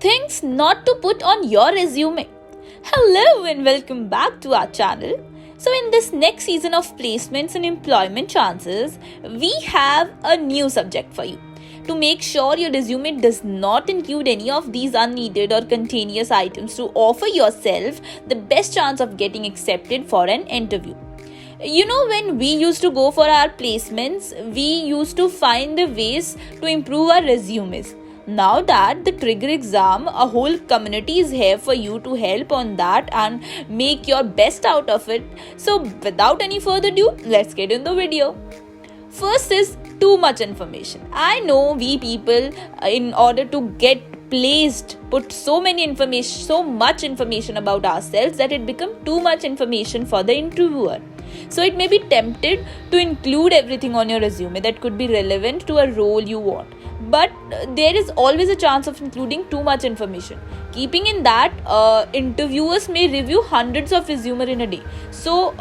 Things not to put on your resume. Hello and welcome back to our channel. So in this next season of placements and employment chances, we have a new subject for you. To make sure your resume does not include any of these unneeded or continuous items to offer yourself the best chance of getting accepted for an interview. When we used to go for our placements, we used to find the ways to improve our resumes. Now that the trigger exam, a whole community is here for you to help on that and make your best out of it. So without any further ado, let's get in the video. First is too much information. I know we people, in order to get placed, put so much information about ourselves that it become too much information for the interviewer. So it may be tempted to include everything on your resume that could be relevant to a role you want. But there is always a chance of including too much information. Keeping in that, interviewers may review hundreds of resumes in a day. So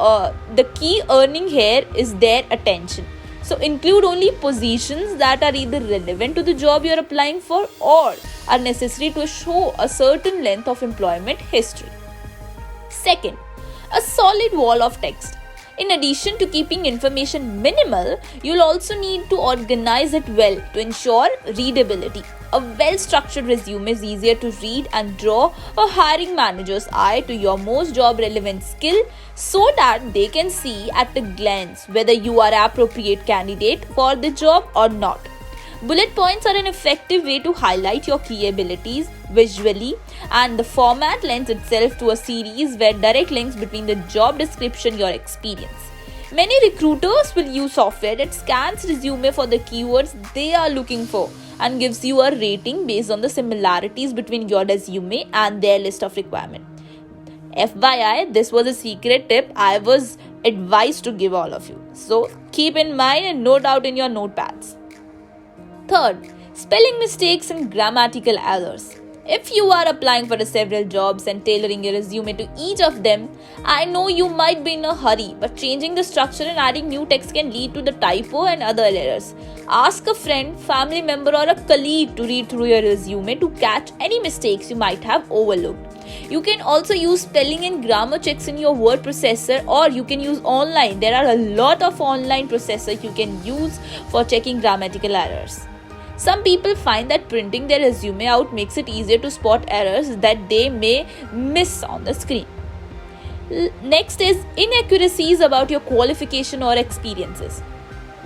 the key earning here is their attention. So include only positions that are either relevant to the job you are applying for or are necessary to show a certain length of employment history. Second, a solid wall of text. In addition to keeping information minimal, you'll also need to organize it well to ensure readability. A well-structured resume is easier to read and draw a hiring manager's eye to your most job-relevant skill so that they can see at a glance whether you are an appropriate candidate for the job or not. Bullet points are an effective way to highlight your key abilities visually, and the format lends itself to a series where direct links between the job description and your experience. Many recruiters will use software that scans resume for the keywords they are looking for and gives you a rating based on the similarities between your resume and their list of requirements. FYI, this was a secret tip I was advised to give all of you. So keep in mind and note out in your notepads. Third, spelling mistakes and grammatical errors. If you are applying for several jobs and tailoring your resume to each of them, I know you might be in a hurry, but changing the structure and adding new text can lead to the typo and other errors. Ask a friend, family member or a colleague to read through your resume to catch any mistakes you might have overlooked. You can also use spelling and grammar checks in your word processor, or you can use online. There are a lot of online processors you can use for checking grammatical errors. Some people find that printing their resume out makes it easier to spot errors that they may miss on the screen. Next is inaccuracies about your qualification or experiences.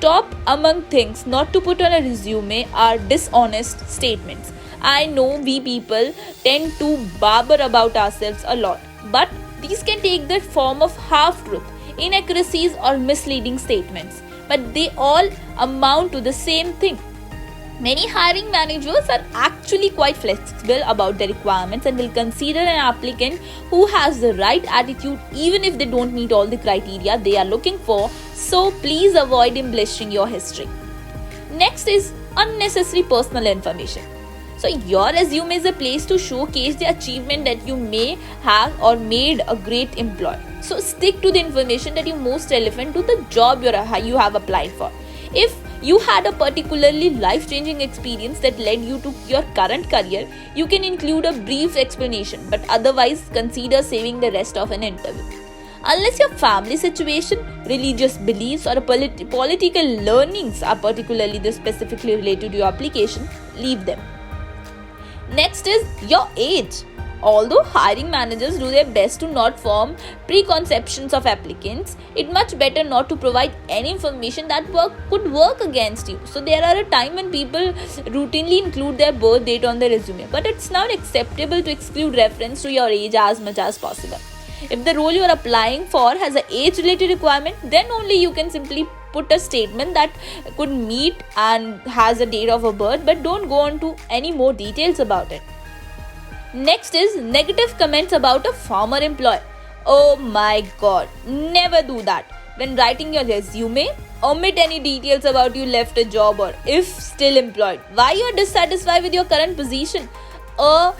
Top among things not to put on a resume are dishonest statements. I know we people tend to babble about ourselves a lot, but these can take the form of half-truth, inaccuracies or misleading statements, but they all amount to the same thing. Many hiring managers are actually quite flexible about the requirements and will consider an applicant who has the right attitude even if they don't meet all the criteria they are looking for, so please avoid embellishing your history. Next is unnecessary personal information. So your resume is a place to showcase the achievement that you may have or made a great employee. So stick to the information that is most relevant to the job you have applied for. If you had a particularly life-changing experience that led you to your current career, you can include a brief explanation, but otherwise consider saving the rest of an interview. Unless your family situation, religious beliefs or political learnings are particularly specifically related to your application, leave them. Next is your age. Although hiring managers do their best to not form preconceptions of applicants, it's much better not to provide any information that could work against you. So there are a time when people routinely include their birth date on their resume, but it's not acceptable to exclude reference to your age as much as possible. If the role you are applying for has an age-related requirement, then only you can simply put a statement that could meet and has a date of a birth, but don't go on to any more details about it. Next is negative comments about a former employee. Oh my god, never do that. When writing your resume, omit any details about you left a job or if still employed, why you are dissatisfied with your current position. A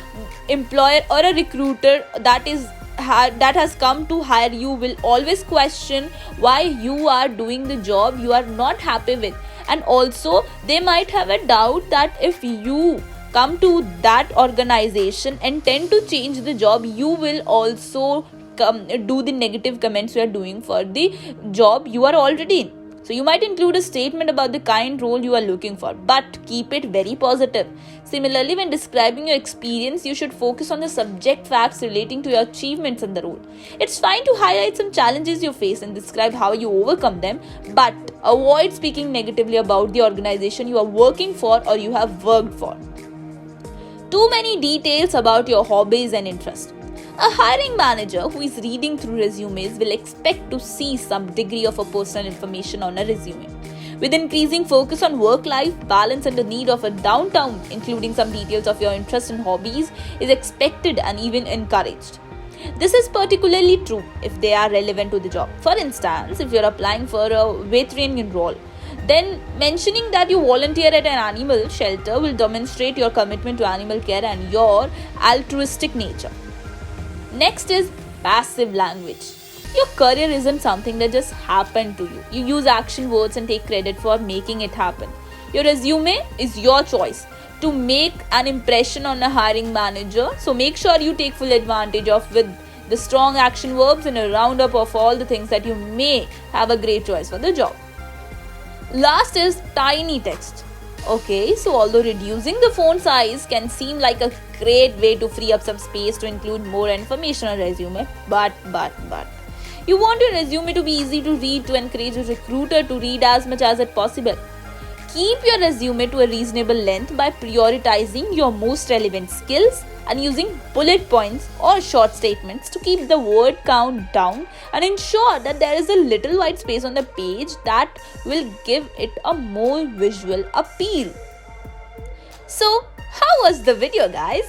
employer or a recruiter that has come to hire you will always question why you are doing the job you are not happy with, and also they might have a doubt that if you come to that organization and tend to change the job, you will also do the negative comments you are doing for the job you are already in. So you might include a statement about the kind role you are looking for, but keep it very positive. Similarly, when describing your experience, you should focus on the subject facts relating to your achievements in the role. It's fine to highlight some challenges you face and describe how you overcome them, but avoid speaking negatively about the organization you are working for or you have worked for. Too many details about your hobbies and interests. A hiring manager who is reading through resumes will expect to see some degree of a personal information on a resume. With increasing focus on work-life balance and the need of a downtime, including some details of your interests and hobbies, is expected and even encouraged. This is particularly true if they are relevant to the job. For instance, if you're applying for a veterinarian role, then mentioning that you volunteer at an animal shelter will demonstrate your commitment to animal care and your altruistic nature. Next is passive language. Your career isn't something that just happened to you. You use action words and take credit for making it happen. Your resume is your choice to make an impression on a hiring manager. So make sure you take full advantage of with the strong action verbs and a roundup of all the things that you may have a great choice for the job. Last is tiny text. Okay, so although reducing the font size can seem like a great way to free up some space to include more information on resume, but you want your resume to be easy to read to encourage a recruiter to read as much as it possible. Keep your resume to a reasonable length by prioritizing your most relevant skills and using bullet points or short statements to keep the word count down and ensure that there is a little white space on the page that will give it a more visual appeal. So, how was the video, guys?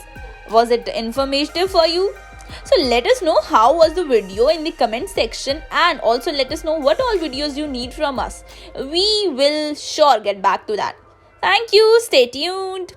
Was it informative for you? So let us know how was the video in the comment section, and also let us know what all videos you need from us. We will sure get back to that. Thank you. Stay tuned.